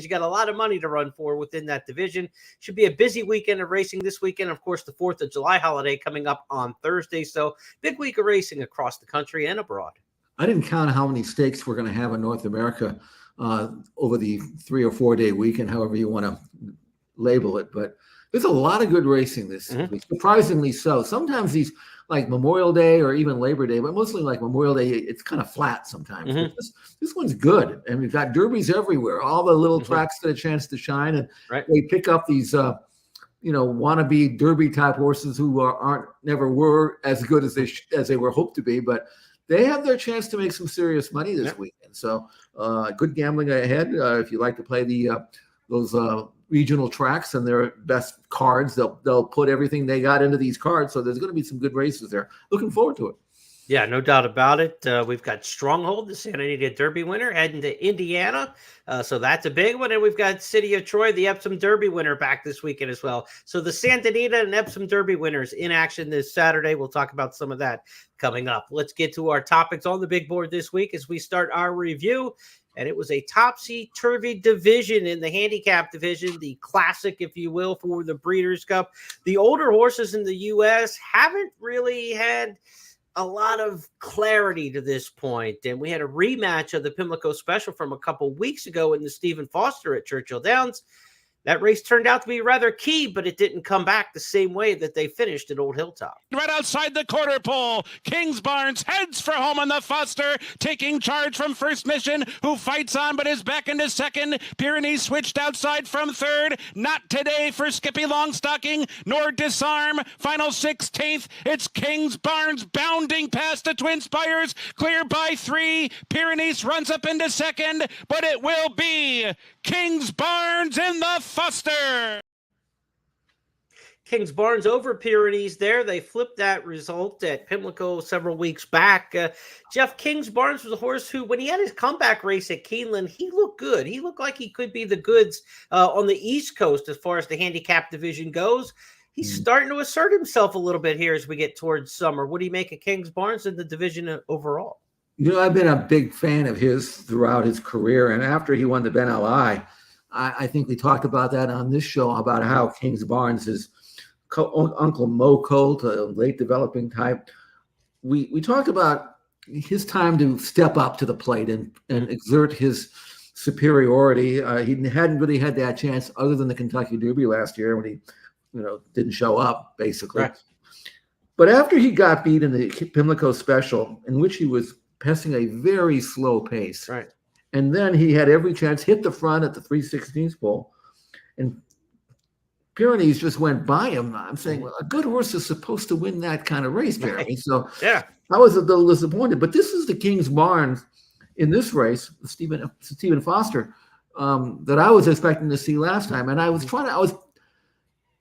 You got a lot of money to run for within that division. Should be a busy weekend of racing this weekend. Of course, the 4th of July holiday coming up on Thursday. So big week of racing across the country and abroad. I didn't count how many stakes we're going to have in North America over the 3 or 4 day weekend, however you want to label it. But there's a lot of good racing this week, surprisingly so. Sometimes these, like Memorial Day or even Labor Day, but mostly like Memorial Day, it's kind of flat sometimes. This one's good. And we've got derbies everywhere. All the little tracks get a chance to shine. And they pick up these, wannabe derby type horses who never were as good as they were hoped to be. But they have their chance to make some serious money this weekend. So good gambling ahead. If you like to play those regional tracks and their best cards, they'll put everything they got into these cards. So there's going to be some good races there. Looking forward to it. Yeah, no doubt about it. We've got Stronghold, the Santa Anita Derby winner, heading to Indiana. So that's a big one. And we've got City of Troy, the Epsom Derby winner, back this weekend as well. So the Santa Anita and Epsom Derby winners in action this Saturday. We'll talk about some of that coming up. Let's get to our topics on the big board this week as we start our review. And it was a topsy-turvy division in the handicap division, the classic, if you will, for the Breeders' Cup. The older horses in the U.S. haven't really had a lot of clarity to this point. And we had a rematch of the Pimlico Special from a couple weeks ago in the Stephen Foster at Churchill Downs. That race turned out to be rather key, but it didn't come back the same way that they finished at Old Hilltop. Right outside the quarter pole, Kings Barnes heads for home on the Foster, taking charge from First Mission, who fights on but is back into second. Pyrenees switched outside from third. Not today for Skippy Longstocking, nor Disarm. Final 16th, it's Kings Barnes bounding past the Twin Spires, clear by 3. Pyrenees runs up into second, but it will be Kings Barnes in the Foster. Kings Barnes over Pyrenees there. They flipped that result at Pimlico several weeks back. Jeff, Kings Barnes was a horse who, when he had his comeback race at Keeneland, he looked good. He looked like he could be the goods on the East Coast as far as the handicap division goes. He's starting to assert himself a little bit here as we get towards summer. What do you make of Kings Barnes in the division overall? I've been a big fan of his throughout his career. And after he won the Ben Ali, I think we talked about that on this show, about how Kings Barnes is Uncle Mo Colt, a late developing type. We talked about his time to step up to the plate and exert his superiority. He hadn't really had that chance other than the Kentucky Derby last year when he didn't show up, basically. Right. But after he got beat in the Pimlico Special, in which he was passing a very slow pace, right, and then he had every chance, hit the front at the 3/16 pole, and Pyrenees just went by him. I'm saying, well, a good horse is supposed to win that kind of race, Jeremy. So yeah, I was a little disappointed. But this is the Kings Barnes in this race, Stephen Foster, that I was expecting to see last time. And I was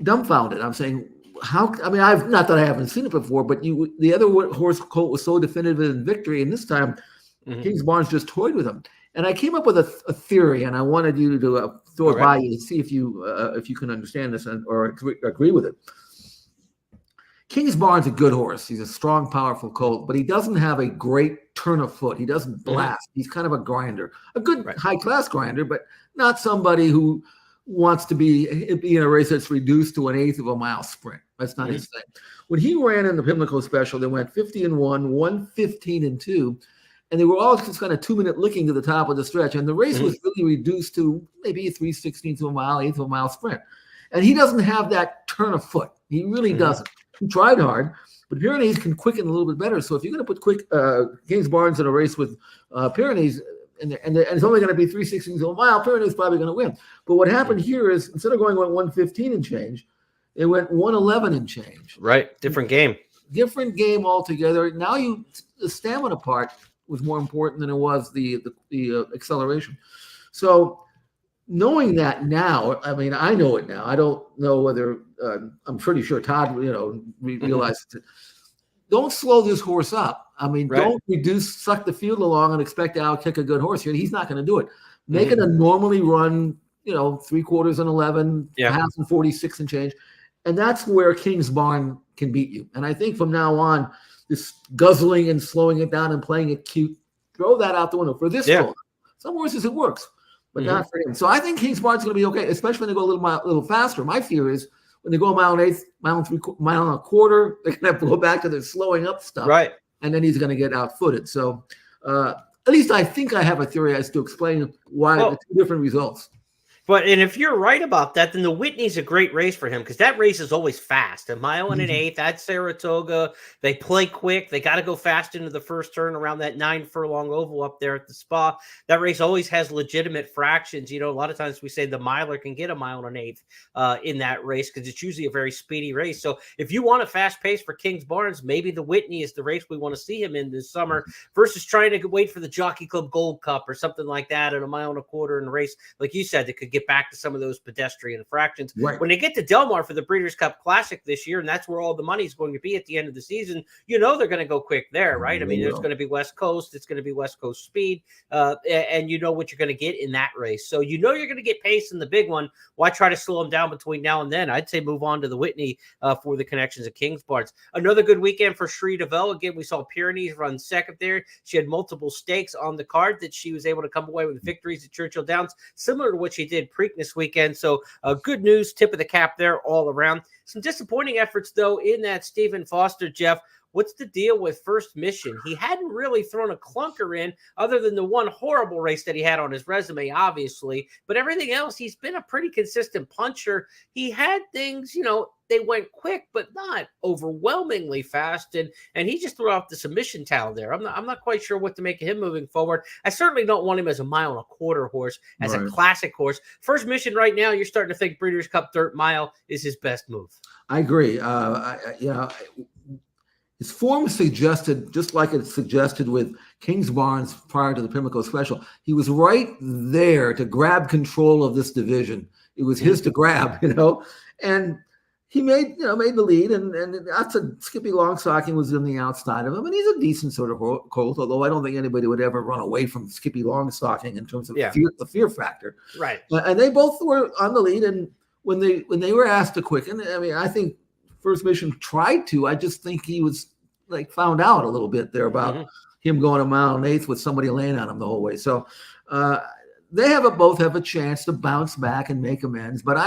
dumbfounded. I'm saying, I've not that I haven't seen it before, but the other horse Colt was so definitive in victory, and this time Kings Barnes just toyed with him. And I came up with a theory, and I wanted you to throw it by you to see if you can understand this or agree with it. Kings Barnes is a good horse. He's a strong, powerful colt, but he doesn't have a great turn of foot. He doesn't blast. He's kind of a grinder, a good high-class grinder, but not somebody who wants to be in a race that's reduced to an 1/8 of a mile sprint. That's not his thing. When he ran in the Pimlico Special, they went 50-1, 115-2. And they were all just kind of 2-minute licking to the top of the stretch. And the race was really reduced to maybe 3/16 of a mile, 1/8 of a mile sprint. And he doesn't have that turn of foot. He really doesn't. He tried hard, but Pyrenees can quicken a little bit better. So if you're going to put Kings Barnes in a race with Pyrenees, and it's only going to be 3/16 of a mile, Pyrenees is probably going to win. But what happened here is, instead of going 115 and change, it went 111 and change. Right. Different game. Different game altogether. Now the stamina part was more important than it was the acceleration. So knowing that now, I know it now. I don't know whether I'm pretty sure Todd, realized it. Don't slow this horse up. Don't suck the field along and expect to outkick a good horse here. He's not going to do it. Make it a normally run, 3/4 and 11, half and 46 and change. And that's where Kings Barnes can beat you. And I think from now on, this guzzling and slowing it down and playing it cute, throw that out the window for this colt. Some horses it works, but not for him. So I think Kings Barnes is going to be okay, especially when they go a little faster. My fear is when they go a mile and eighth, mile and a quarter, they're going to have to go back to their slowing up stuff. Right. And then he's going to get outfooted. So at least I think I have a theory as to explain why the two different results. And if you're right about that, then the Whitney's a great race for him because that race is always fast. A mile and an eighth at Saratoga. They play quick. They got to go fast into the first turn around that 9 furlong oval up there at the Spa. That race always has legitimate fractions. You know, a lot of times we say the miler can get a mile and an eighth in that race because it's usually a very speedy race. So if you want a fast pace for Kings Barnes, maybe the Whitney is the race we want to see him in this summer versus trying to wait for the Jockey Club Gold Cup or something like that at a mile and a quarter in a race, like you said, that could get back to some of those pedestrian fractions. Right. When they get to Del Mar for the Breeders' Cup Classic this year, and that's where all the money is going to be at the end of the season, you know they're going to go quick there, right? I mean, there's going to be West Coast, it's going to be West Coast speed, and you know what you're going to get in that race. So you know you're going to get pace in the big one. Why try to slow them down between now and then? I'd say move on to the Whitney for the connections of Kings Barnes. Another good weekend for Shree DeVille. Again, we saw Pyrenees run second there. She had multiple stakes on the card that she was able to come away with victories at Churchill Downs, similar to what she did Preakness weekend. So good news, tip of the cap there all around. Some disappointing efforts, though, in that Stephen Foster, Jeff. What's the deal with First Mission? He hadn't really thrown a clunker in other than the one horrible race that he had on his resume, obviously. But everything else, he's been a pretty consistent puncher. He had things, you know, they went quick, but not overwhelmingly fast. And he just threw out the submission towel there. I'm not quite sure what to make of him moving forward. I certainly don't want him as a mile and a quarter horse, as a classic horse. First Mission right now, you're starting to think Breeders' Cup Dirt Mile is his best move. I agree. His form suggested, just like it suggested with Kings Barnes prior to the Pimlico Special, he was right there to grab control of this division. It was his to grab, you know, and he made the lead, and that's a Skippy Longstocking was on the outside of him, and he's a decent sort of colt, although I don't think anybody would ever run away from Skippy Longstocking in terms of the fear factor. Right. And they both were on the lead, and when they were asked to quicken, I mean, I think First Mission tried to. I just think he was found out a little bit there about him going a mile and eighth with somebody laying on him the whole way. So they both have a chance to bounce back and make amends. But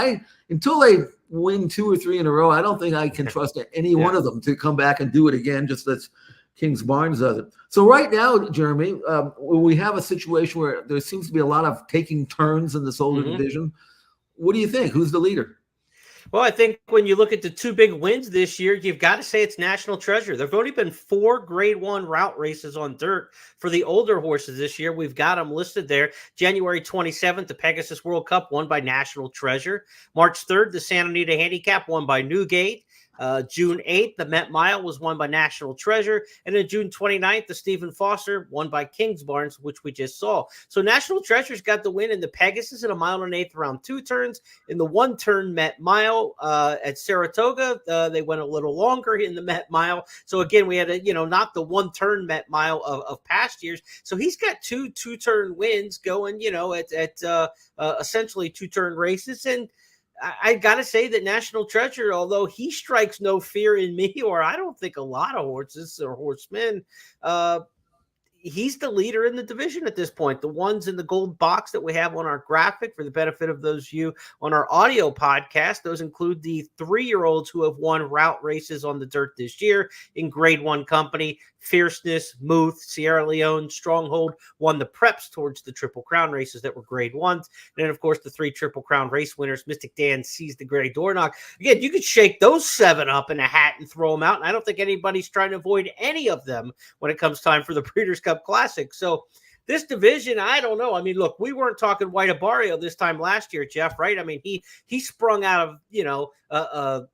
until they win 2 or 3 in a row, I don't think I can trust any one of them to come back and do it again, just as Kings Barnes does it. So right now, Jeremy, we have a situation where there seems to be a lot of taking turns in this older division. What do you think? Who's the leader? Well, I think when you look at the 2 big wins this year, you've got to say it's National Treasure. There have only been 4 Grade 1 route races on dirt for the older horses this year. We've got them listed there. January 27th, the Pegasus World Cup won by National Treasure. March 3rd, the Santa Anita Handicap won by Newgate. June 8th, the Met Mile was won by National Treasure. And then June 29th, the Stephen Foster won by Kings Barnes, which we just saw. So National Treasure's got the win in the Pegasus in a mile and an eighth around 2 turns. In the 1-turn Met Mile at Saratoga, they went a little longer in the Met Mile. So again, we had not the 1-turn Met Mile of past years. So he's got 2 2-turn wins going, at essentially 2-turn races. And I got to say that National Treasure, although he strikes no fear in me, or I don't think a lot of horses or horsemen, he's the leader in the division at this point. The ones in the gold box that we have on our graphic for the benefit of those of you on our audio podcast, those include the 3-year-olds who have won route races on the dirt this year in Grade 1 company. Fierceness, Muth, Sierra Leone, Stronghold won the preps towards the Triple Crown races that were Grade 1s. And then, of course, the 3 Triple Crown race winners, Mystic Dan seized the Gray Door Knock. Again, you could shake those 7 up in a hat and throw them out, and I don't think anybody's trying to avoid any of them when it comes time for the Breeders' Cup Classic. So this division, I don't know. I mean, look, we weren't talking White Abarrio this time last year, Jeff, right? I mean, he sprung out of,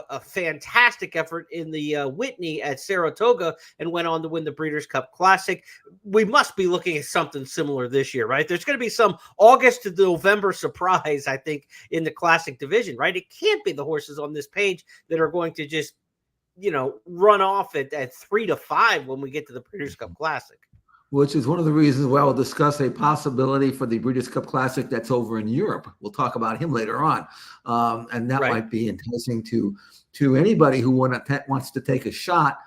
a fantastic effort in the Whitney at Saratoga and went on to win the Breeders' Cup Classic. We must be looking at something similar this year, right? There's going to be some August to November surprise, I think, in the Classic division, right? It can't be the horses on this page that are going to just, run off at 3 to 5 when we get to the Breeders' Cup Classic. Which is one of the reasons why we'll discuss a possibility for the Breeders' Cup Classic that's over in Europe. We'll talk about him later on. And that might be enticing to anybody who wants to take a shot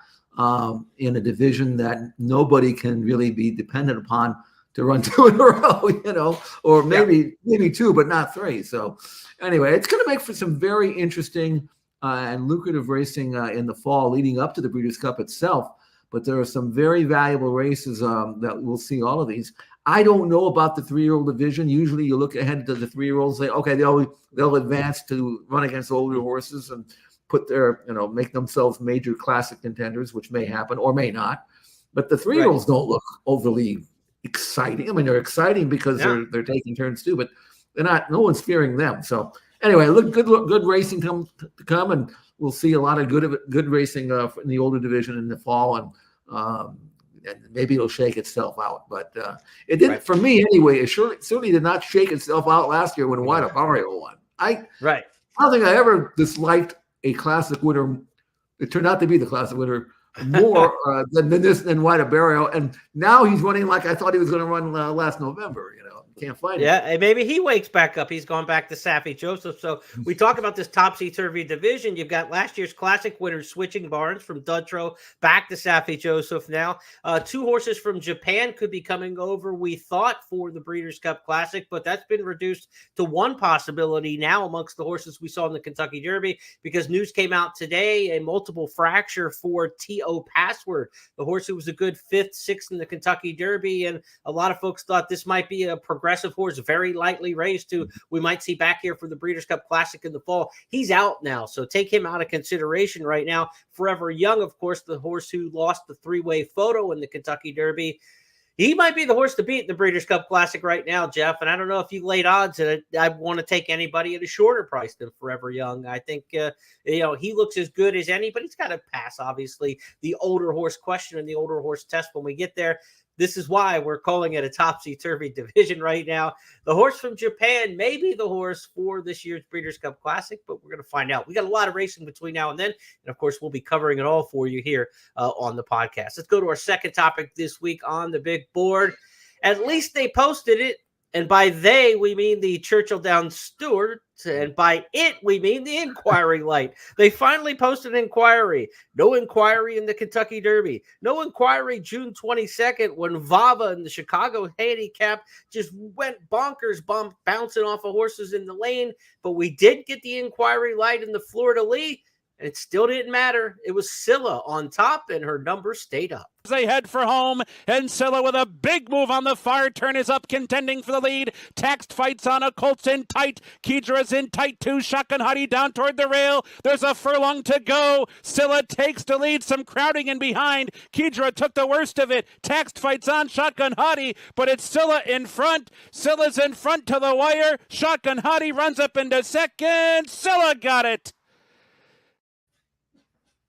in a division that nobody can really be dependent upon to run 2 in a row, or maybe 2, but not 3. So anyway, it's going to make for some very interesting and lucrative racing in the fall leading up to the Breeders' Cup itself. But there are some very valuable races that we'll see all of these. I don't know about the 3-year-old division. Usually you look ahead to the 3-year-olds, say, okay, they'll advance to run against older horses and put their, make themselves major classic contenders, which may happen or may not. But the 3-year-olds don't look overly exciting. I mean, they're exciting because they're taking turns too, but they're not. No one's fearing them. So anyway, good racing to come, and we'll see a lot of good racing in the older division in the fall, and maybe it'll shake itself out. But it didn't for me anyway. It certainly did not shake itself out last year when White Barrio won. I don't think I ever disliked a classic winner. It turned out to be the classic winner more than White Barrio, and now he's running like I thought he was going to run last November. Can't find it. Yeah, and maybe he wakes back up. He's gone back to Saffie Joseph. So we talk about this topsy-turvy division. You've got last year's classic winners switching barns from Dutro back to Saffie Joseph now. 2 horses from Japan could be coming over, we thought, for the Breeders' Cup Classic, but that's been reduced to 1 possibility now amongst the horses we saw in the Kentucky Derby, because news came out today, a multiple fracture for T.O. Password, the horse who was a good 5th, 6th in the Kentucky Derby, and a lot of folks thought this might be a progressive horse, very lightly raised, who we might see back here for the Breeders' Cup Classic in the fall. He's out now, so take him out of consideration right now. Forever Young, of course, the horse who lost the 3-way photo in the Kentucky Derby. He might be the horse to beat the Breeders' Cup Classic right now, Jeff. And I don't know if you laid odds at it. I want to take anybody at a shorter price than Forever Young. I think, he looks as good as any, but he's got to pass, obviously, the older horse question and the older horse test when we get there. This is why we're calling it a topsy-turvy division right now. The horse from Japan may be the horse for this year's Breeders' Cup Classic, but we're going to find out. We got a lot of racing between now and then, and of course, we'll be covering it all for you here on the podcast. Let's go to our second topic this week on the big board. At least they posted it, and by they, we mean the Churchill Downs Stewart, and by it, we mean the inquiry light. They finally posted an inquiry. No inquiry in the Kentucky Derby. No inquiry June 22nd when Vava in the Chicago handicap just went bonkers, bouncing off of horses in the lane. But we did get the inquiry light in the Florida Lee, and it still didn't matter. It was Scylla on top, and her number stayed up. They head for home, and Scylla with a big move on the far turn is up, contending for the lead. Taxed fights on a Colt's in tight. Kedra's in tight too. Shotgun Hottie down toward the rail. There's a furlong to go. Scylla takes the lead. Some crowding in behind. Kedra took the worst of it. Taxed fights on Shotgun Hottie, but it's Scylla in front. Scylla's in front to the wire. Shotgun Hottie runs up into second. Scylla got it.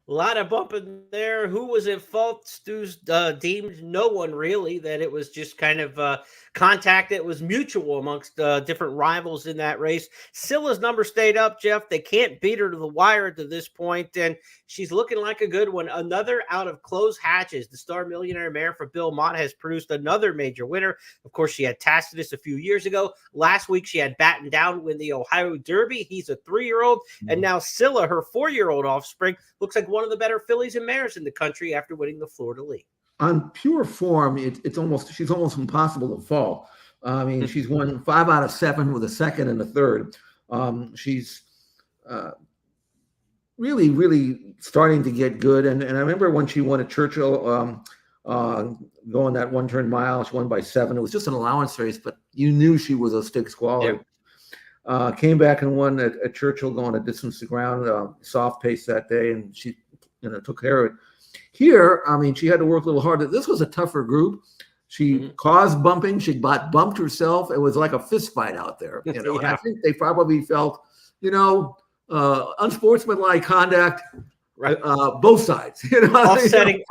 A lot of bumping there. Who was at fault? Stu's deemed no one really, that it was just kind of contact that was mutual amongst different rivals in that race. Scylla's number stayed up, Jeff. They can't beat her to the wire to this point, and she's looking like a good one. Another out of closed hatches. The Star Millionaire mare for Bill Mott has produced another major winner. Of course, she had Tacitus a few years ago. Last week, she had Batten Down win the Ohio Derby. He's a 3-year-old, and now Scylla, her 4-year-old offspring, looks like one of the better fillies and mares in the country after winning the Florida League. On pure form, she's almost impossible to fall. I mean, she's won 5 out of 7 with a second and a third. She's really, really starting to get good. And I remember when she won at Churchill, going that 1-turn mile, she won by 7. It was just an allowance race, but you knew she was a Stakes quality. Yeah. Came back and won at Churchill, going a distance to ground, soft pace that day, and she took care of it. Here, I mean, she had to work a little harder. This was a tougher group. She caused bumping. She bumped herself. It was like a fist fight out there. Yeah. And I think they probably felt, unsportsmanlike conduct, right? Both sides. Offsetting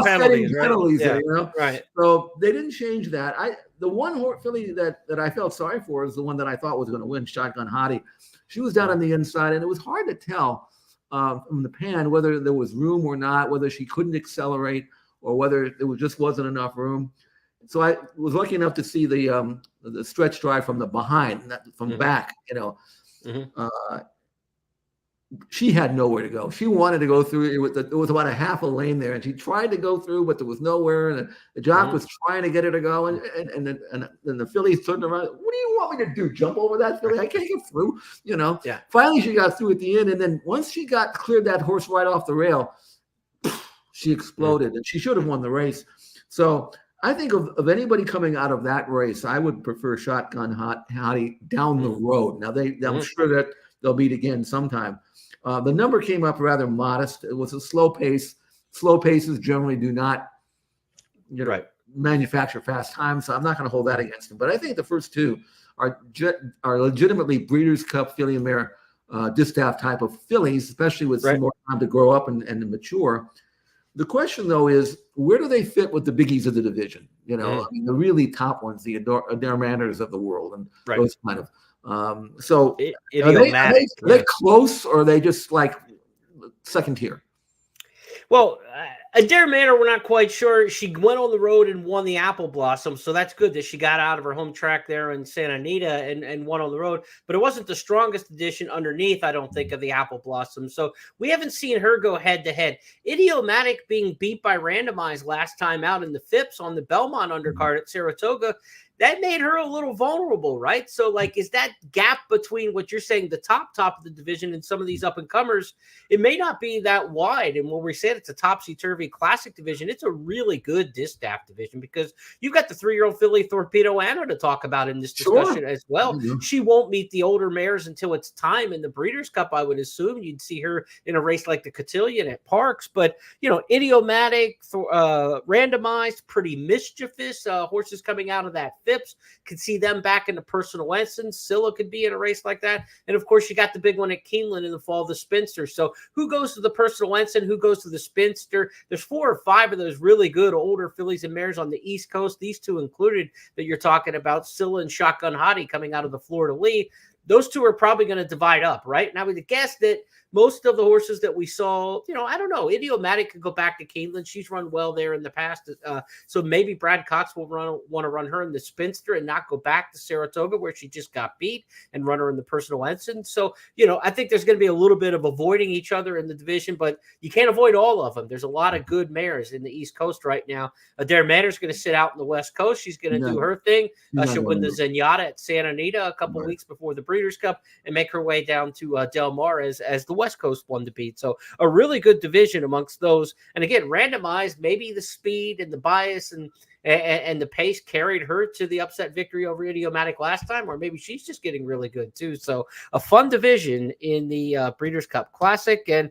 penalties, right? Yeah. Right. So they didn't change that. The one filly that I felt sorry for is the one that I thought was going to win, Shotgun Hottie. She was down on the inside, and it was hard to tell from the pan whether there was room or not, whether she couldn't accelerate or whether there just wasn't enough room. So I was lucky enough to see the stretch drive from the behind, not from back. she had nowhere to go. She wanted to go through. It was about a half a lane there, and she tried to go through, but there was nowhere. And the jock was trying to get her to go, and then the fillies turned around. What do you want me to do? Jump over that filly? I can't get through. Yeah. Finally, she got through at the end, and then once she cleared that horse right off the rail, she exploded, and she should have won the race. So I think of anybody coming out of that race, I would prefer Shotgun Hottie down the road. Now I'm sure that they'll meet again sometime. The number came up rather modest. It was a slow pace. Slow paces generally do not manufacture fast times, so I'm not going to hold that against them. But I think the first two are legitimately Breeders' Cup filly and mare distaff type of fillies, especially with some more time to grow up and mature. The question, though, is where do they fit with the biggies of the division? I mean, the really top ones, the Adair Manners of the world, and those kind of. So are they close, or are they just like second tier? Well, Adair Manor, we're not quite sure. She went on the road and won the Apple Blossom, so that's good that she got out of her home track there in Santa Anita and won on the road. But it wasn't the strongest edition underneath, I don't think, of the Apple Blossom. So we haven't seen her go head-to-head. Idiomatic being beat by Randomized last time out in the Phipps on the Belmont undercard at Saratoga, that made her a little vulnerable, right? So, is that gap between what you're saying, the top of the division, and some of these up-and-comers, it may not be that wide. And when we said it's a topsy-turvy classic division, it's a really good distaff division because you've got the 3-year-old filly Torpedo Anna to talk about in this discussion as well. Mm-hmm. She won't meet the older mares until it's time in the Breeders' Cup. I would assume you'd see her in a race like the Cotillion at Parks. But, Idiomatic, Randomized, pretty mischievous horses coming out of that Phipps. Could see them back in the Personal Ensign. Scylla could be in a race like that. And of course, you got the big one at Keeneland in the fall, the Spinster. So who goes to the Personal Ensign? Who goes to the Spinster? There's 4 or 5 of those really good older fillies and mares on the East Coast. These two included that you're talking about, Scylla and Shotgun Hottie coming out of the Florida Lee. Those two are probably going to divide up, right? And I would guess that most of the horses that we saw, I don't know, Idiomatic could go back to Keeneland. She's run well there in the past. So maybe Brad Cox will want to run her in the Spinster and not go back to Saratoga where she just got beat and run her in the Personal Ensign. So, I think there's going to be a little bit of avoiding each other in the division, but you can't avoid all of them. There's a lot of good mares in the East Coast right now. Adair Manor's going to sit out in the West Coast. She's going to do her thing. She'll win the Zenyatta at Santa Anita a couple weeks before the Breeders' Cup and make her way down to Del Mar as the West Coast one to beat. So a really good division amongst those. And again, Randomized, maybe the speed and the bias and the pace carried her to the upset victory over Idiomatic last time, or maybe she's just getting really good too. So a fun division in the Breeders' Cup Classic. And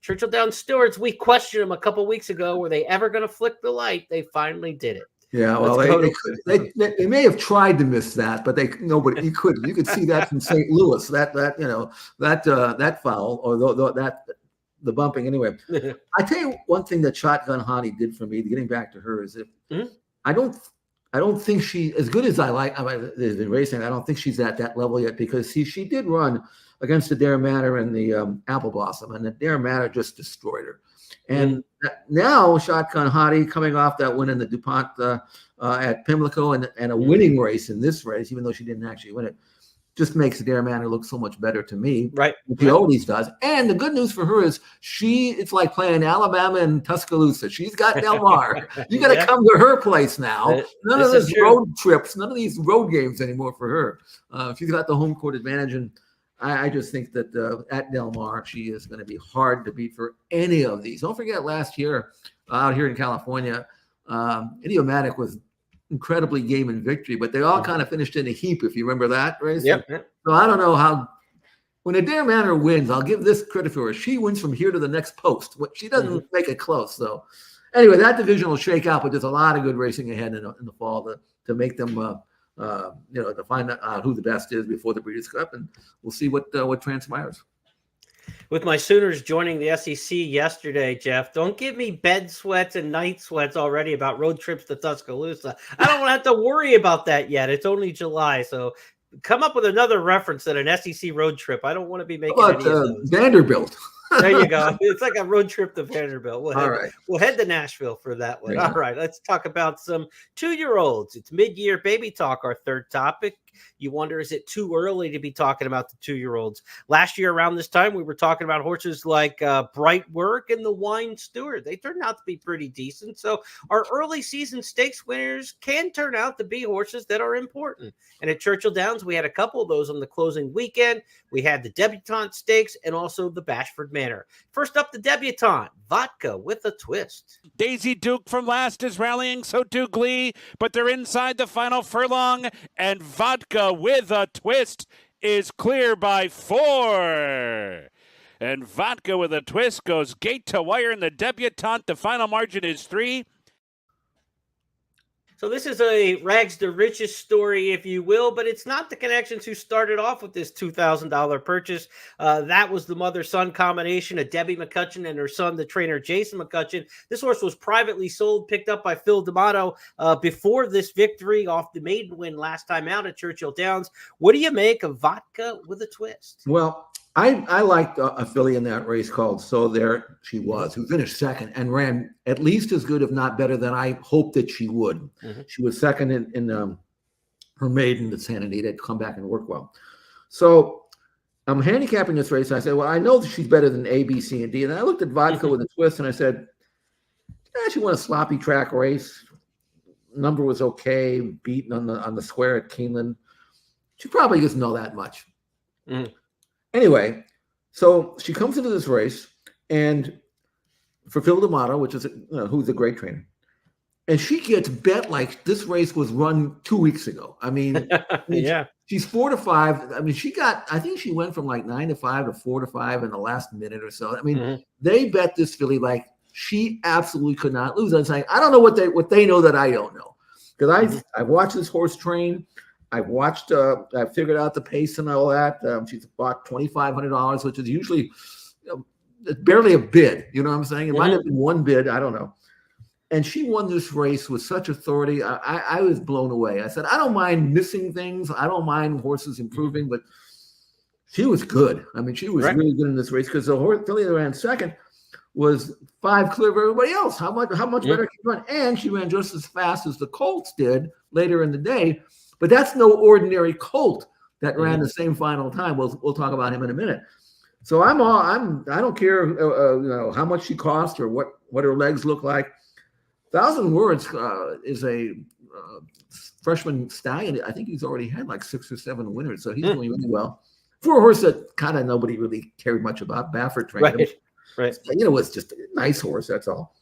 Churchill Downs Stewards, we questioned them a couple weeks ago. Were they ever going to flick the light? They finally did it. Yeah, well, they may have tried to miss that, but you couldn't. You could see that from St. Louis, that foul or the bumping. Anyway, I tell you one thing that Shotgun Hottie did for me. Getting back to her is I don't think she, as good as I like. There's been racing. I don't think she's at that level yet because she did run against the Adair Manor and the Apple Blossom, and the Adair Manor just destroyed her. And now Shotgun Hottie coming off that win in the DuPont at Pimlico and a winning race in this race, even though she didn't actually win it, just makes Adair Manor look so much better to me. Right. She always does. And the good news for her is it's like playing Alabama and Tuscaloosa. She's got Del Mar. You got to come to her place now. None of these road trips, none of these road games anymore for her. She's got the home court advantage, and I just think that at Del Mar, she is going to be hard to beat for any of these. Don't forget last year out here in California, Idiomatic was incredibly game and victory, but they all kind of finished in a heap, if you remember that race. Yep. So I don't know how – when Adair Manor wins, I'll give this credit for her. She wins from here to the next post. She doesn't make it close. So anyway, that division will shake out, but there's a lot of good racing ahead in the fall to make them to find out who the best is before the Breeders' Cup, and we'll see what transpires. With my Sooners joining the SEC yesterday, Jeff, don't give me bed sweats and night sweats already about road trips to Tuscaloosa. I don't want to have to worry about that yet. It's only July, so come up with another reference than an SEC road trip. I don't want to be making any of those. Vanderbilt. There you go. It's like a road trip to Vanderbilt. We'll head to Nashville for that one. All right, let's talk about some 2-year-olds. It's mid-year baby talk, our third topic. You wonder, is it too early to be talking about the 2-year-olds? Last year around this time, we were talking about horses like Bright Work and the Wine Steward. They turned out to be pretty decent. So our early season stakes winners can turn out to be horses that are important. And at Churchill Downs, we had a couple of those on the closing weekend. We had the Debutante Stakes and also the Bashford Manor. First up, the Debutante, Vodka with a Twist. Daisy Duke from last is rallying, so too Glee, but they're inside the final furlong, and Vodka with a Twist is clear by 4. And Vodka with a Twist goes gate to wire in the Debutante. The final margin is 3. So this is a rags to riches story, if you will, but it's not the connections who started off with this $2,000 purchase. That was the mother-son combination of Debbie McCutcheon and her son, the trainer Jason McCutcheon. This horse was privately sold, picked up by Phil D'Amato before this victory off the maiden win last time out at Churchill Downs. What do you make of Vodka with a Twist? Well, I liked a filly in that race called So There She Was, who finished second and ran at least as good, if not better, than I hoped that she would. Mm-hmm. She was second in her maiden at Santa Anita, had come back and worked well. So I'm handicapping this race. I said, well, I know that she's better than A, B, C, and D. And I looked at Vodka with a Twist, and I said, she won a sloppy track race. Number was okay, beaten on the square at Keeneland. She probably doesn't know that much. Mm. Anyway, so she comes into this race, and for Phil D'Amato, which is who's a great trainer, and she gets bet like this race was run 2 weeks ago. I mean, yeah, she's 4 to 5. I mean, I think she went from like 9 to 5 to 4 to 5 in the last minute or so. I mean, they bet this filly like she absolutely could not lose. I'm saying, I don't know what they know that I don't know, because I've watched this horse train. I've watched, I figured out the pace and all that. She's bought $2,500, which is usually it's barely a bid. You know what I'm saying? It might have been one bid. I don't know. And she won this race with such authority. I was blown away. I said, I don't mind missing things. I don't mind horses improving, but she was good. I mean, she was really good in this race, because the horse filly that ran second was 5 clear of everybody else. How much better can she run? And she ran just as fast as the Colts did later in the day. But that's no ordinary colt that ran the same final time. We'll talk about him in a minute. So I don't care how much she cost or what her legs look like. 1,000 Words is a freshman stallion. I think he's already had like 6 or 7 winners, so he's doing really well for a horse that kind of nobody really cared much about. Baffert trained him. Right. It's just a nice horse. That's all.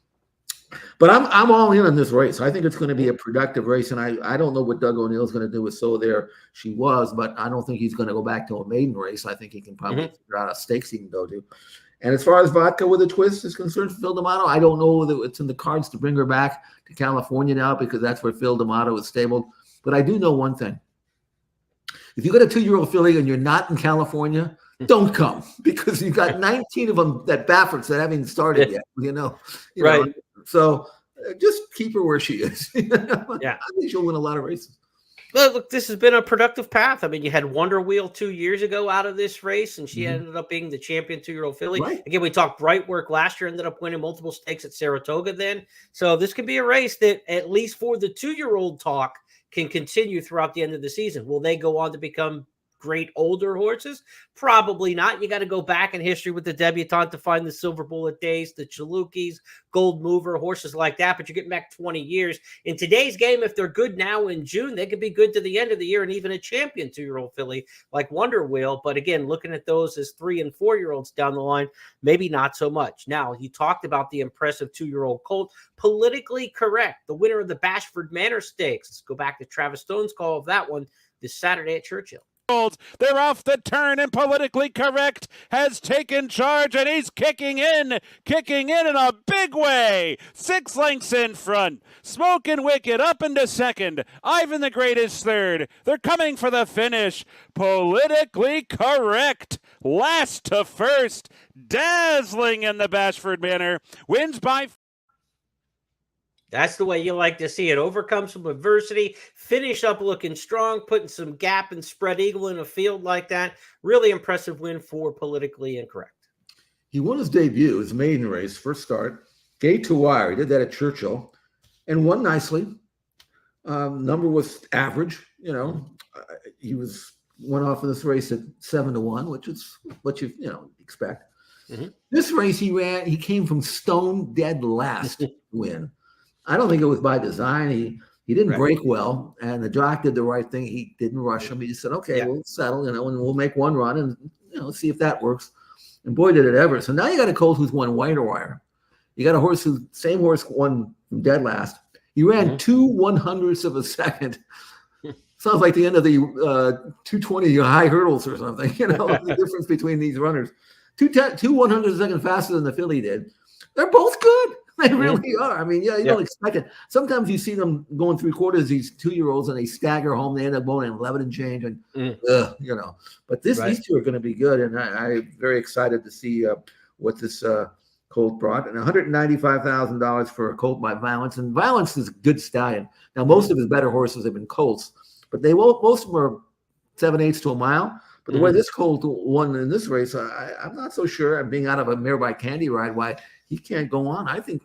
But I'm all in on this race. I think it's going to be a productive race, and I don't know what Doug O'Neill's going to do with So There She Was, but I don't think he's going to go back to a maiden race. I think he can probably figure out a stakes he can go to. And as far as Vodka with a Twist is concerned for Phil D'Amato, I don't know whether it's in the cards to bring her back to California now, because that's where Phil D'Amato is stabled. But I do know one thing. If you got a 2-year-old filly and you're not in California, don't come, because you've got 19 of them that Bafferts that haven't started yet, you know. So just keep her where she is. I think she'll win a lot of races. Well, look, this has been a productive path. I mean, you had Wonder Wheel 2 years ago out of this race, and she ended up being the champion 2-year-old filly. Right. Again, we talked Bright Work last year, ended up winning multiple stakes at Saratoga then. So this could be a race that, at least for the 2-year-old talk, can continue throughout the end of the season. Will they go on to become great older horses? Probably not. You got to go back in history with the Debutante to find the Silver Bullet Days, the Chalukis, Gold Mover, horses like that. But you're getting back 20 years. In today's game, if they're good now in June, they could be good to the end of the year, and even a champion 2-year-old filly like Wonder Wheel. But again, looking at those as 3- and 4-year-olds down the line, maybe not so much. Now, you talked about the impressive 2-year-old colt. Politically correct, the winner of the Bashford Manor Stakes. Let's go back to Travis Stone's call of that one this Saturday at Churchill. They're off the turn, and Politically Correct has taken charge, and he's kicking in a big way. 6 lengths in front. Smokin' Wicked up into second. Ivan the Great is third. They're coming for the finish. Politically Correct, last to first. Dazzling in the Bashford Manor. Wins by... That's the way you like to see it. Overcome some adversity, finish up looking strong, putting some gap and spread eagle in a field like that. Really impressive win for Politically Incorrect. He won his debut, his maiden race, first start, gate to wire. He did that at Churchill and won nicely. Number was average. you know, he went off in this race at 7-1, which is what you expect. Mm-hmm. This race he came from stone dead last to win. I don't think it was by design. He didn't break well, and the jock did the right thing. He didn't rush him. He just said, okay, we'll settle, and we'll make one run and see if that works. And boy, did it ever. So now you got a colt who's won wire to wire. You got a horse same horse won from dead last. He ran 2/100ths of a second. Sounds like the end of the 220 high hurdles or something. The difference between these runners. 2/100ths a second faster than the filly did. They're both good. They really are. I mean, you don't expect it. Sometimes you see them going 3/4, these 2-year-olds, and they stagger home. They end up going 11 and change, and But these two are going to be good, and I'm very excited to see what this colt brought. And $195,000 for a colt by Violence, and Violence is a good stallion. Now, most of his better horses have been colts, but most of them are 7/8 to a mile. But the way this colt won in this race, I'm not so sure. I'm being out of a mare by Candy Ride, why he can't go on. I think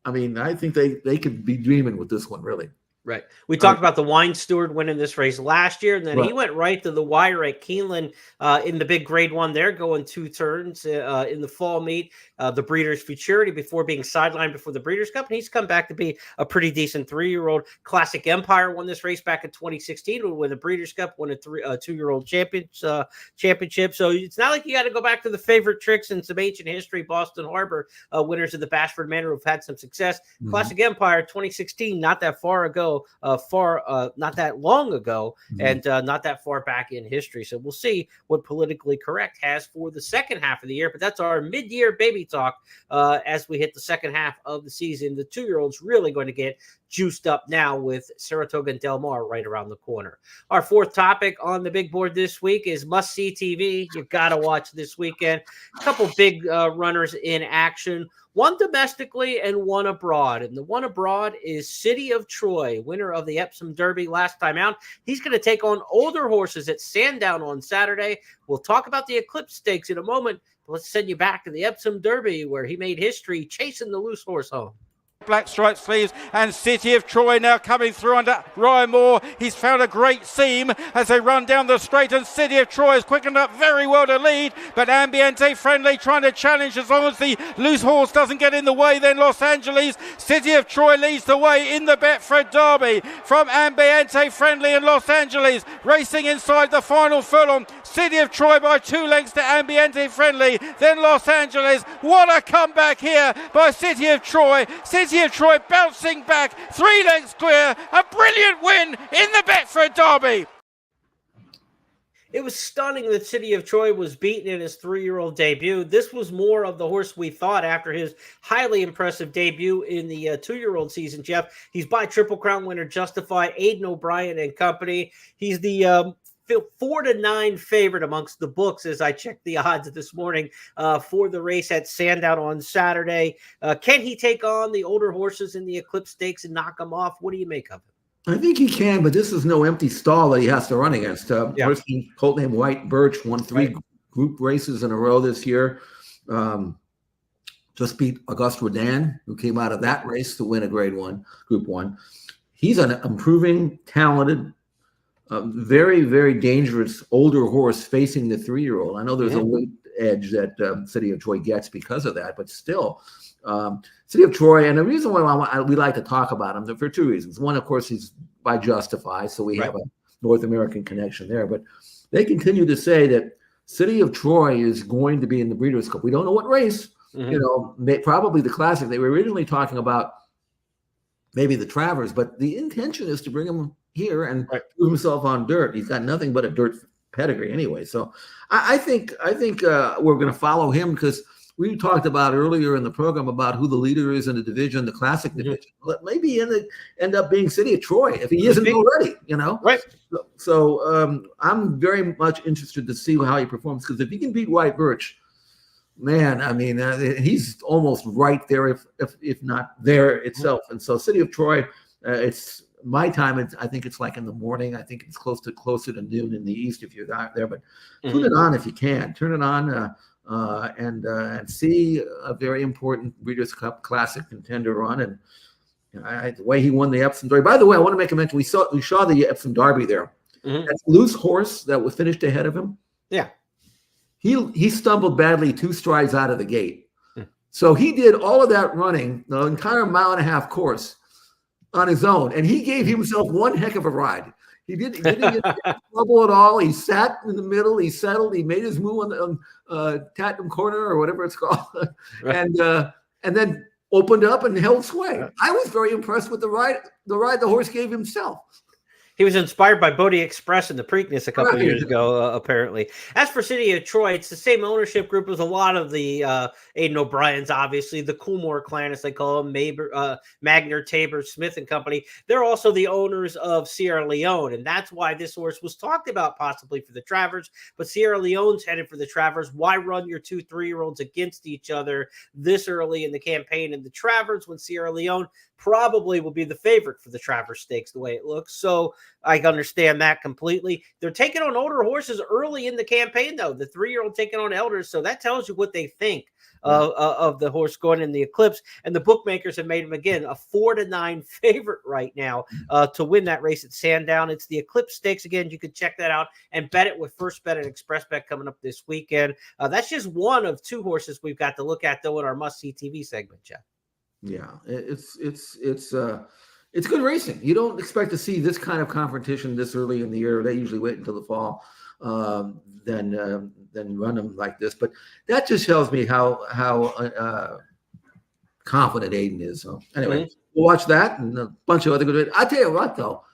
they could be dreaming with this one, really. Right. We talked about the Wine Steward winning this race last year, and then he went right to the wire at Keeneland in the big grade one there, going 2 turns in the fall meet, the Breeders' Futurity, before being sidelined before the Breeders' Cup. And he's come back to be a pretty decent 3-year-old. Classic Empire won this race back in 2016 when the Breeders' Cup won a 2-year-old championship. So it's not like you got to go back to the favorite tricks and some ancient history. Boston Harbor winners of the Bashford Manor who've had some success. Classic Empire 2016, not that far ago. Not that long ago, and not that far back in history. So we'll see what Politically Correct has for the second half of the year. But that's our mid-year baby talk as we hit the second half of the season. The 2-year-old's really going to get juiced up now with Saratoga and Del Mar right around the corner. Our fourth topic on the big board this week is must-see TV. You got to watch this weekend. A couple big runners in action. One domestically and one abroad. And the one abroad is City of Troy, winner of the Epsom Derby last time out. He's going to take on older horses at Sandown on Saturday. We'll talk about the Eclipse Stakes in a moment. But let's send you back to the Epsom Derby, where he made history chasing the loose horse home. Black striped sleeves, and City of Troy now coming through under Ryan Moore. He's found a great seam as they run down the straight, and City of Troy has quickened up very well to lead, but Ambiente Friendly trying to challenge as long as the loose horse doesn't get in the way. Then Los Angeles. City of Troy leads the way in the Betfred Derby from Ambiente Friendly and Los Angeles, racing inside the final furlong. City of Troy by 2 lengths to Ambiente Friendly, then Los Angeles. What a comeback here by City of Troy. City of Troy bouncing back 3 lengths clear. A brilliant win in the Betfred Derby. It was stunning that City of Troy was beaten in his 3-year-old debut. This was more of the horse we thought after his highly impressive debut in the 2-year-old season, Jeff. He's by Triple Crown winner Justified, Aidan O'Brien and company. He's the 4-9 favorite amongst the books as I checked the odds this morning for the race at Sandown on Saturday. Can he take on the older horses in the Eclipse Stakes and knock them off? What do you make of it? I think he can, but this is no empty stall that he has to run against. Colt named White Birch won 3 group races in a row this year. Just beat Auguste Rodin, who came out of that race to win a Grade 1, Group 1. He's an improving, talented, very, very dangerous older horse facing the 3-year-old. I know there's a weight edge that City of Troy gets because of that, but still, City of Troy. And the reason why we like to talk about him for 2 reasons. One, of course, he's by Justify, so we have a North American connection there. But they continue to say that City of Troy is going to be in the Breeders' Cup. We don't know what race. Probably the Classic. They were originally talking about maybe the Travers, but the intention is to bring him here and prove himself on dirt. He's got nothing but a dirt pedigree anyway. So I think we're going to follow him because we talked about earlier in the program about who the leader is in the division, the Classic division. Maybe end up being City of Troy if he isn't already, Right. So I'm very much interested to see how he performs, because if he can beat White Birch, man, I mean, he's almost right there, if not there itself. And so City of Troy, it's my time. I think it's like in the morning. I think it's closer to noon in the East if you're not there. But tune it on if you can. Turn it on and see a very important Breeders' Cup Classic contender run. The way he won the Epsom Derby. By the way, I want to make a mention. We saw the Epsom Derby there. That loose horse that was finished ahead of him. Yeah. He stumbled badly 2 strides out of the gate. So he did all of that running, the entire 1.5-mile course on his own. And he gave himself one heck of a ride. He didn't get in trouble at all. He sat in the middle. He settled. He made his move on Tatnam Corner or whatever it's called. Right. And then opened up and held sway. I was very impressed with the ride the horse gave himself. He was inspired by Bodie Express in the Preakness a couple of years ago, apparently. As for City of Troy, it's the same ownership group as a lot of the Aidan O'Briens, obviously, the Coolmore clan, as they call them, Magner, Tabor, Smith and Company. They're also the owners of Sierra Leone, and that's why this horse was talked about possibly for the Travers. But Sierra Leone's headed for the Travers. Why run your 2 3-year-olds against each other this early in the campaign? And the Travers, when Sierra Leone probably will be the favorite for the Travers Stakes, the way it looks. So I understand that completely. They're taking on older horses early in the campaign, though. The 3-year-old taking on elders. So that tells you what they think of the horse going in the Eclipse. And the bookmakers have made him, again, a 4-9 favorite right now to win that race at Sandown. It's the Eclipse Stakes. Again, you can check that out and bet it with First Bet and Express Bet coming up this weekend. That's just one of 2 horses we've got to look at, though, in our must-see TV segment, Jeff. Yeah, it's good racing. You don't expect to see this kind of confrontation this early in the year. They usually wait until the fall, then run them like this. But that just tells me how confident Aidan is. So anyway, we'll watch that and a bunch of other good races. I tell you what, though,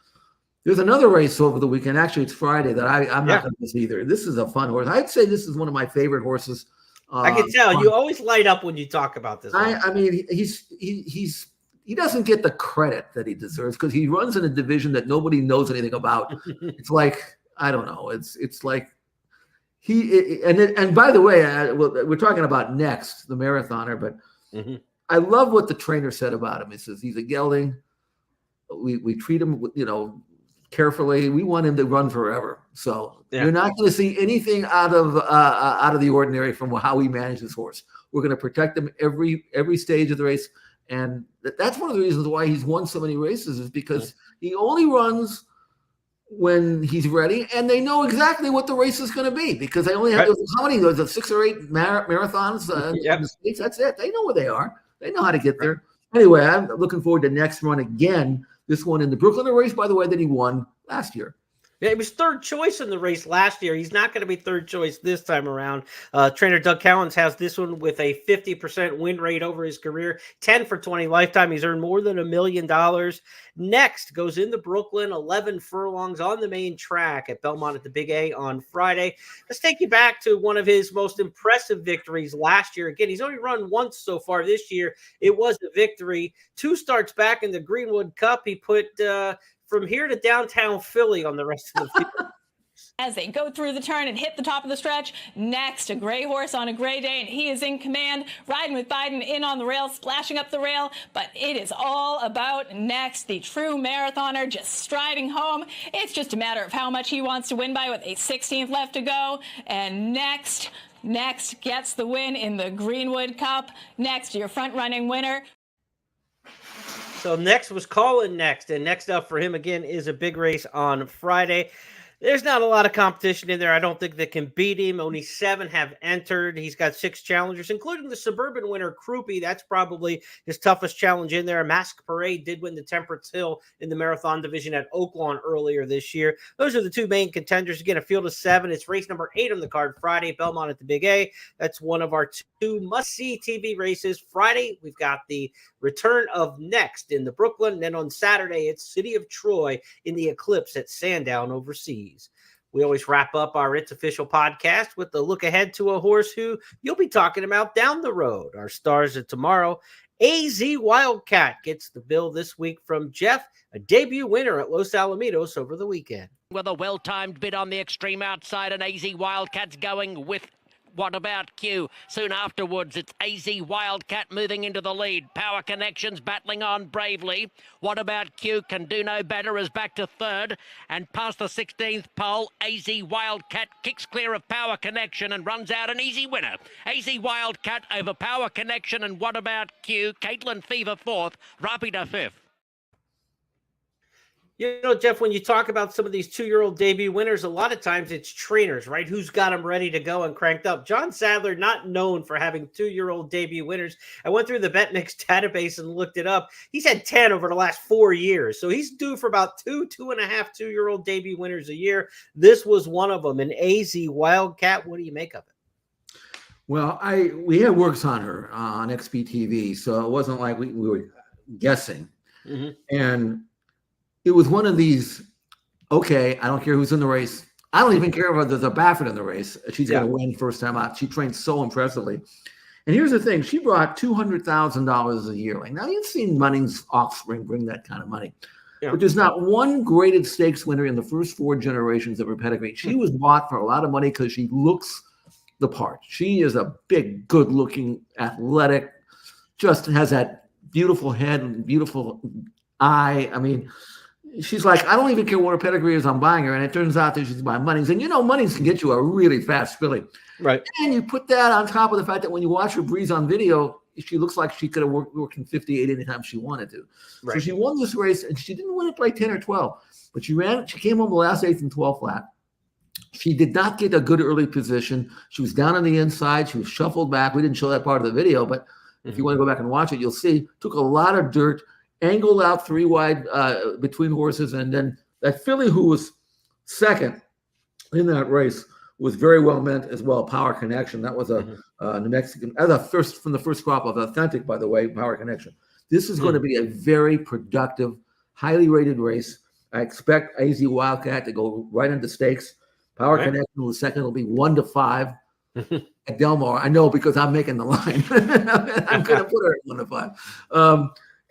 there's another race over the weekend. Actually, it's Friday that I'm not going to miss either. This is a fun horse. I'd say this is one of my favorite horses. I can tell you always light up when you talk about this. I mean, he doesn't get the credit that he deserves because he runs in a division that nobody knows anything about. It's like, I don't know. It's like and by the way, we're talking about Next, the marathoner, but I love what the trainer said about him. He says he's a gelding. We treat him, carefully. We want him to run forever. So you're not going to see anything out of the ordinary from how we manage this horse. We're going to protect him every stage of the race. And that's one of the reasons why he's won so many races is because he only runs when he's ready, and they know exactly what the race is going to be because they only have how many? There's 6 or 8 marathons in the States. That's it. They know where they are. They know how to get there. Anyway, I'm looking forward to Next run again. This one in the Brooklyn race, by the way, that he won last year. Yeah, he was 3rd choice in the race last year. He's not going to be 3rd choice this time around. Trainer Doug Cowens has this one with a 50% win rate over his career, 10 for 20 lifetime. He's earned more than $1 million. Next goes into Brooklyn, 11 furlongs on the main track at Belmont at the Big A on Friday. Let's take you back to one of his most impressive victories last year. Again, he's only run once so far this year. It was a victory. 2 starts back in the Greenwood Cup. He put from here to downtown Philly on the rest of the field. As they go through the turn and hit the top of the stretch, Next, a gray horse on a gray day, and he is in command, riding with Biden in on the rail, splashing up the rail, but it is all about Next, the true marathoner, just striding home. It's just a matter of how much he wants to win by with a 16th left to go, and Next gets the win in the Greenwood Cup. Next, your front-running winner. So Next was calling Next, and next up for him again is a big race on Friday. There's not a lot of competition in there. I don't think that can beat him. Only 7 have entered. He's got 6 challengers, including the Suburban winner, Krupe. That's probably his toughest challenge in there. Mask Parade did win the Temperance Hill in the marathon division at Oaklawn earlier this year. Those are the 2 main contenders. Again, a field of 7. It's race number 8 on the card Friday, Belmont at the Big A. That's one of our 2 must-see TV races. Friday, we've got the return of Next in the Brooklyn. And then on Saturday, it's City of Troy in the Eclipse at Sandown overseas. We always wrap up our It's Official podcast with a look ahead to a horse who you'll be talking about down the road. Our stars of tomorrow, AZ Wildcat gets the bill this week from Jeff, a debut winner at Los Alamitos over the weekend. With a well-timed bid on the extreme outside, and AZ Wildcat's going with What About Q? Soon afterwards, it's AZ Wildcat moving into the lead. Power Connections battling on bravely. What About Q can do no better is back to 3rd. And past the 16th pole, AZ Wildcat kicks clear of Power Connection and runs out an easy winner. AZ Wildcat over Power Connection and What About Q. Caitlin Fever 4th. Rapida 5th. You know, Jeff, when you talk about some of these 2-year-old debut winners, a lot of times it's trainers, right? Who's got them ready to go and cranked up. John Sadler, not known for having 2-year-old debut winners. I went through the BetMix database and looked it up. He's had 10 over the last 4 years. So he's due for about 2.5 2-year-old debut winners a year. This was one of them, an AZ Wildcat. What do you make of it? Well, we had works on her on XBTV, so it wasn't like we were guessing. Mm-hmm. And it was one of these, okay, I don't care who's in the race. I don't even care if there's a Baffert in the race. She's going to win first time out. She trained so impressively. And here's the thing. She brought $200,000 a year. Like, now, you've seen Munning's offspring bring that kind of money. Yeah. But there's not one graded stakes winner in the first 4 generations of her pedigree. She was bought for a lot of money because she looks the part. She is a big, good-looking, athletic, just has that beautiful head and beautiful eye. I mean, she's like, I don't even care what her pedigree is, I'm buying her. And it turns out that she's buying Munnings. And, you know, Munnings can get you a really fast filly. Right. And you put that on top of the fact that when you watch her breeze on video, she looks like she could have worked in 58 anytime she wanted to. Right. So she won this race, and she didn't win it by 10 or 12. But she came home the last 8th and 12 flat. She did not get a good early position. She was down on the inside. She was shuffled back. We didn't show that part of the video, but if you want to go back and watch it, you'll see. Took a lot of dirt, angled out 3 wide between horses, and then that filly who was second in that race was very well meant as well. Power Connection. That was a New Mexican, from the first crop of authentic, by the way, Power Connection. This is going to be a very productive, highly rated race. I expect AZ Wildcat to go right into stakes. Power Connection was second. Will be 1-5 at Delmar. I know because I'm making the line. I'm going to put her at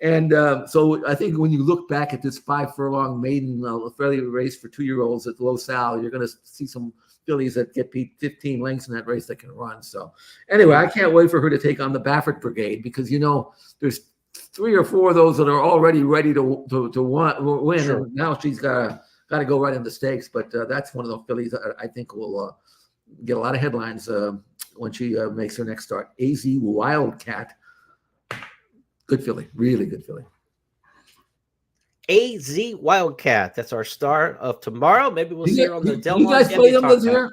1-5. So I think when you look back at this 5 furlong maiden fairly race for 2-year-olds at Low Sal, you're going to see some fillies that get 15 lengths in that race that can run. So anyway, I can't wait for her to take on the Baffert Brigade, because, you know, there's 3 or 4 of those that are already ready to win. Sure. And now she's got to go right into stakes. But that's one of those fillies that I think will get a lot of headlines when she makes her next start. AZ Wildcat. Good filly, really good filly. AZ Wildcat. That's our star of tomorrow. Maybe we'll see her on the Delmar. You guys play them this year?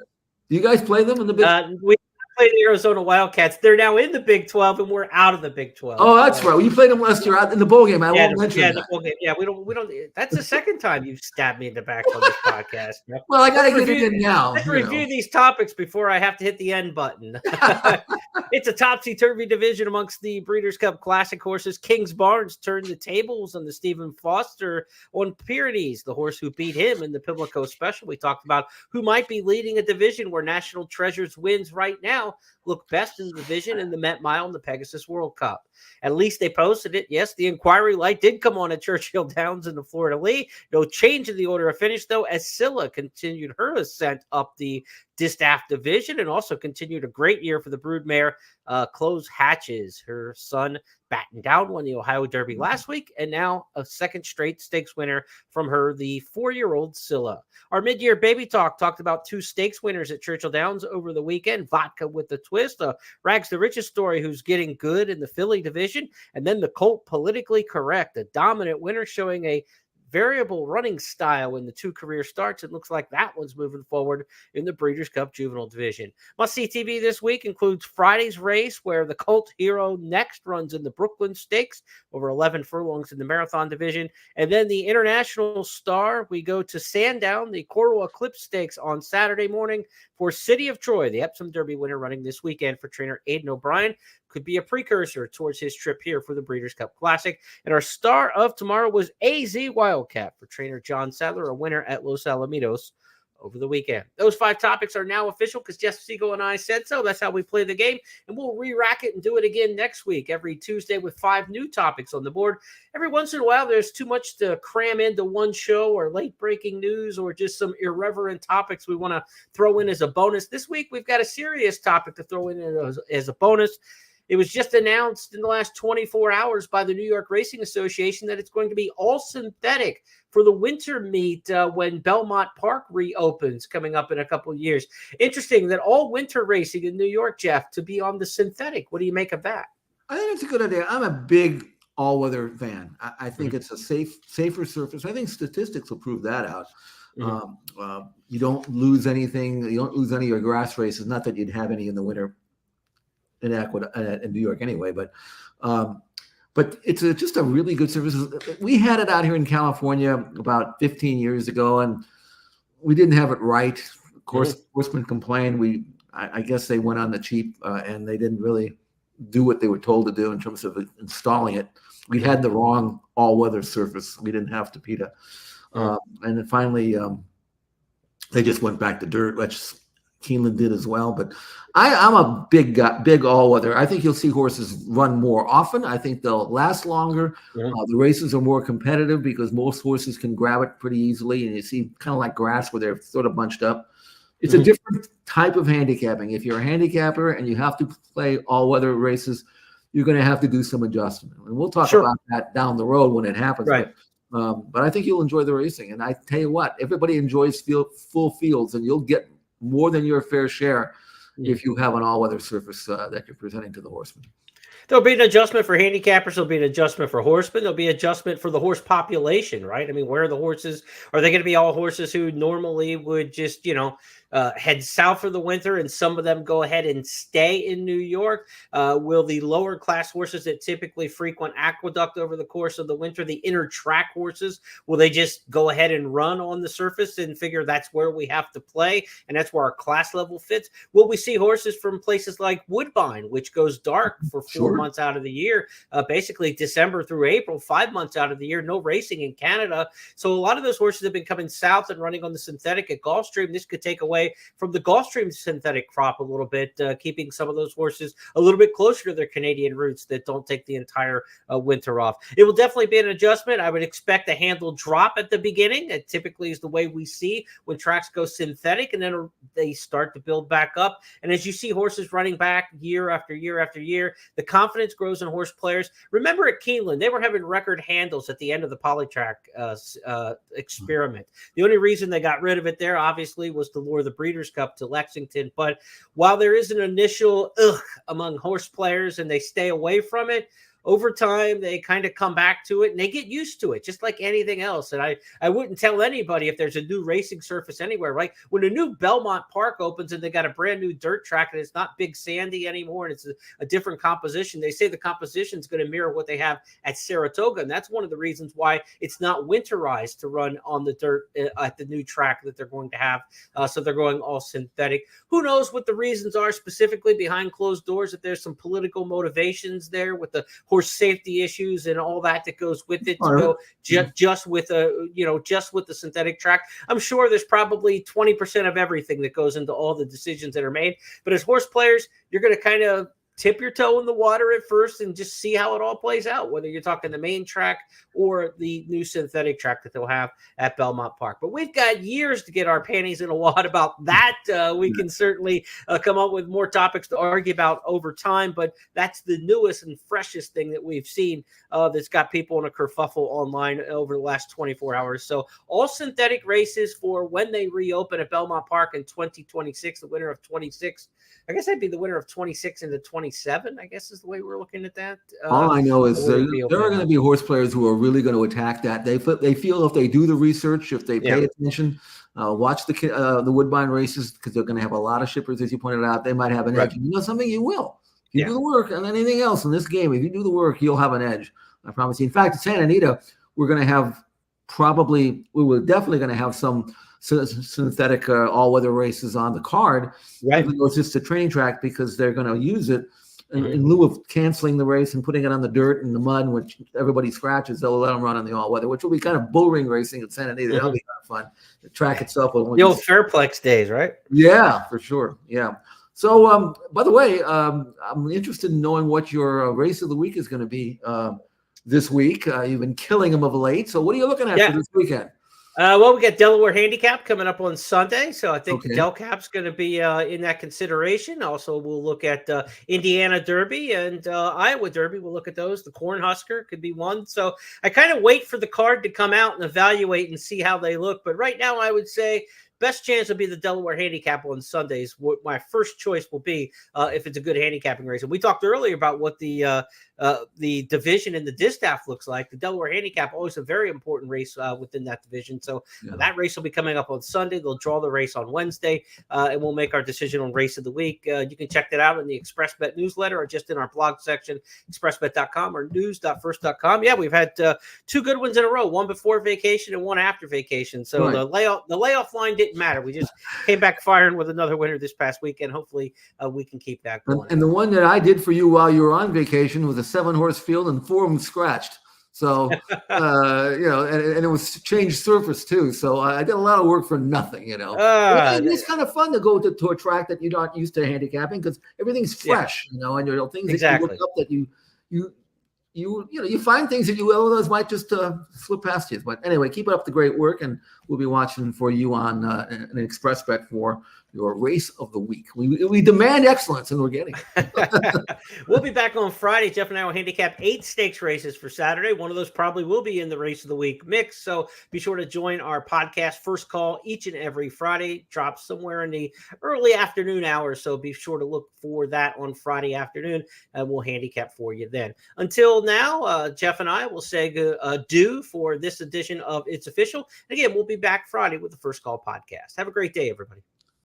Do you guys play them in the Big 12? We played the Arizona Wildcats. They're now in the Big 12, and we're out of the Big 12. Oh, that's right. Well, you played them last year out in the bowl game. I won't mention that. The bowl game. Yeah, we don't. That's the second time you've stabbed me in the back on this podcast. Well, I got to get it in now. Let's review these topics before I have to hit the end button. It's a topsy-turvy division amongst the Breeders' Cup Classic horses. Kings Barnes turned the tables on the Stephen Foster on Pyrenees, the horse who beat him in the Pimlico Special. We talked about who might be leading a division where National Treasures wins right now. Look best in the division in the Met Mile and the Pegasus World Cup. At least they posted it. Yes, the inquiry light did come on at Churchill Downs in the Florida Lee. No change in the order of finish, though, as Scylla continued her ascent up the Distaff division and also continued a great year for the broodmare Close Hatches. Her son battened down, won the Ohio Derby last week, and now a second straight stakes winner from her, the 4-year-old Scylla. Our mid-year baby talked about 2 stakes winners at Churchill Downs over the weekend. Vodka with the Twist, Rags the Richest story who's getting good in the filly division, and then the Colt Politically Correct, a dominant winner showing a variable running style in the 2 career starts. It looks like that one's moving forward in the Breeders' Cup Juvenile Division. Must-see TV this week includes Friday's race, where the Colt Hero next runs in the Brooklyn Stakes, over 11 furlongs in the Marathon Division. And then the International Star, we go to Sandown, the Coral Eclipse Stakes on Saturday morning for City of Troy, the Epsom Derby winner running this weekend for trainer Aidan O'Brien. Could be a precursor towards his trip here for the Breeders' Cup Classic. And our star of tomorrow was AZ Wildcat for trainer John Sadler, a winner at Los Alamitos over the weekend. Those 5 topics are now official because Jeff Siegel and I said so. That's how we play the game. And we'll re-rack it and do it again next week, every Tuesday with 5 new topics on the board. Every once in a while, there's too much to cram into one show, or late-breaking news, or just some irreverent topics we want to throw in as a bonus. This week, we've got a serious topic to throw in as a bonus. It was just announced in the last 24 hours by the New York Racing Association that it's going to be all synthetic for the winter meet when Belmont Park reopens coming up in a couple of years. Interesting that all winter racing in New York, Jeff, to be on the synthetic. What do you make of that? I think it's a good idea. I'm a big all-weather van. I think it's a safer surface. I think statistics will prove that out. You don't lose anything. You don't lose any of your grass races. Not that you'd have any in the winter in New York anyway, but it's just a really good surface. We had it out here in California about 15 years ago, and we didn't have it right. Of course, horsemen complained. I guess they went on the cheap, and they didn't really do what they were told to do in terms of installing it. We had the wrong all-weather surface. We didn't have Tapeta. And then finally, they just went back to dirt, which Keeneland did as well. But I'm a big all-weather. I think you'll see horses run more often. I think they'll last longer. The races are more competitive because most horses can grab it pretty easily. And you see kind of like grass where they're sort of bunched up. It's a different type of handicapping. If you're a handicapper and you have to play all-weather races, you're going to have to do some adjustment. And we'll talk about that down the road when it happens. Right. But I think you'll enjoy the racing. And I tell you what, everybody enjoys full fields, and you'll get more than your fair share if you have an all-weather surface that you're presenting to the horsemen. There'll be an adjustment for handicappers. There'll be an adjustment for horsemen. There'll be adjustment for the horse population, right? I mean, where are the horses? Are they going to be all horses who normally would just, head south for the winter, and some of them go ahead and stay in New York? Will the lower class horses that typically frequent Aqueduct over the course of the winter, the inner track horses, will they just go ahead and run on the surface and figure that's where we have to play and that's where our class level fits? Will we see horses from places like Woodbine, which goes dark for 4 months out of the year, basically December through April, 5 months out of the year, no racing in Canada? So a lot of those horses have been coming south and running on the synthetic at Gulfstream. This could take away from the Gulfstream synthetic crop a little bit, keeping some of those horses a little bit closer to their Canadian roots that don't take the entire winter off. It will definitely be an adjustment. I would expect a handle drop at the beginning. That typically is the way we see when tracks go synthetic, and then they start to build back up. And as you see horses running back year after year after year, the confidence grows in horse players. Remember at Keeneland, they were having record handles at the end of the Polytrack experiment. The only reason they got rid of it there, obviously, was to lure the Breeders' Cup to Lexington. But while there is an initial among horse players and they stay away from it, over time, they kind of come back to it and they get used to it, just like anything else. And I wouldn't tell anybody if there's a new racing surface anywhere, right? When a new Belmont Park opens and they got a brand new dirt track and it's not big sandy anymore and it's a different composition, they say the composition is going to mirror what they have at Saratoga. And that's one of the reasons why it's not winterized to run on the dirt at the new track that they're going to have. So they're going all synthetic. Who knows what the reasons are specifically behind closed doors, if there's some political motivations there with the horse safety issues and all that goes with it, to go just with the synthetic track. I'm sure there's probably 20% of everything that goes into all the decisions that are made. But as horse players, you're going to kind of tip your toe in the water at first and just see how it all plays out, whether you're talking the main track or the new synthetic track that they'll have at Belmont Park. But we've got years to get our panties in a wad about that. We can certainly come up with more topics to argue about over time, but that's the newest and freshest thing that we've seen that's got people in a kerfuffle online over the last 24 hours. So all synthetic races for when they reopen at Belmont Park in 2026, the winter of 26. I guess that'd be the winter of 26 into 27, I guess is the way we're looking at that. All I know is there are going to be horse players who are really going to attack that. They feel if they do the research, if they pay attention, watch the Woodbine races, because they're going to have a lot of shippers, as you pointed out, they might have an edge. You know something? You will. If you do the work and anything else in this game, if you do the work, you'll have an edge. I promise you. In fact, at Santa Anita, we're going to have we're definitely going to have some synthetic all-weather races on the card, even though it's just a training track, because they're going to use it in lieu of canceling the race and putting it on the dirt and the mud, which everybody scratches. They'll let them run on the all-weather, which will be kind of bull ring racing at Santa Anita. That'll be kind of fun. The track itself will the old Fairplex days, right? Yeah, for sure. Yeah. So, by the way, I'm interested in knowing what your race of the week is going to be this week. You've been killing them of late. So what are you looking at for this weekend? Well, we got Delaware Handicap coming up on Sunday, so I think Del Cap's going to be in that consideration. Also, we'll look at Indiana Derby and Iowa Derby. We'll look at those. The Cornhusker could be one. So I kind of wait for the card to come out and evaluate and see how they look. But right now, I would say best chance will be the Delaware Handicap on Sundays. What my first choice will be if it's a good handicapping race. And we talked earlier about what the division in the distaff looks like. The Delaware Handicap, always a very important race within that division. So that race will be coming up on Sunday. They'll draw the race on Wednesday, and we'll make our decision on race of the week. You can check that out in the ExpressBet newsletter or just in our blog section, expressbet.com or news.first.com. Yeah, we've had two good ones in a row, one before vacation and one after vacation. So the layoff line didn't matter. We just came back firing with another winner this past weekend. Hopefully we can keep that going. And the one that I did for you while you were on vacation was a 7-horse field and 4 of them scratched. So, and it was changed surface too. So I did a lot of work for nothing, It's kind of fun to go to a track that you're not used to handicapping because everything's fresh, and things that you look up that you find things that you otherwise might just slip past you. But anyway, keep up the great work, and we'll be watching for you on an ExpressBet for your race of the week. We demand excellence, and we're getting it. We'll be back on Friday. Jeff and I will handicap 8 stakes races for Saturday. One of those probably will be in the race of the week mix. So be sure to join our podcast First Call each and every Friday. Drops somewhere in the early afternoon hours. So be sure to look for that on Friday afternoon, and we'll handicap for you then. Until now, Jeff and I will say adieu for this edition of It's Official. And again, we'll be back Friday with the First Call podcast. Have a great day, everybody.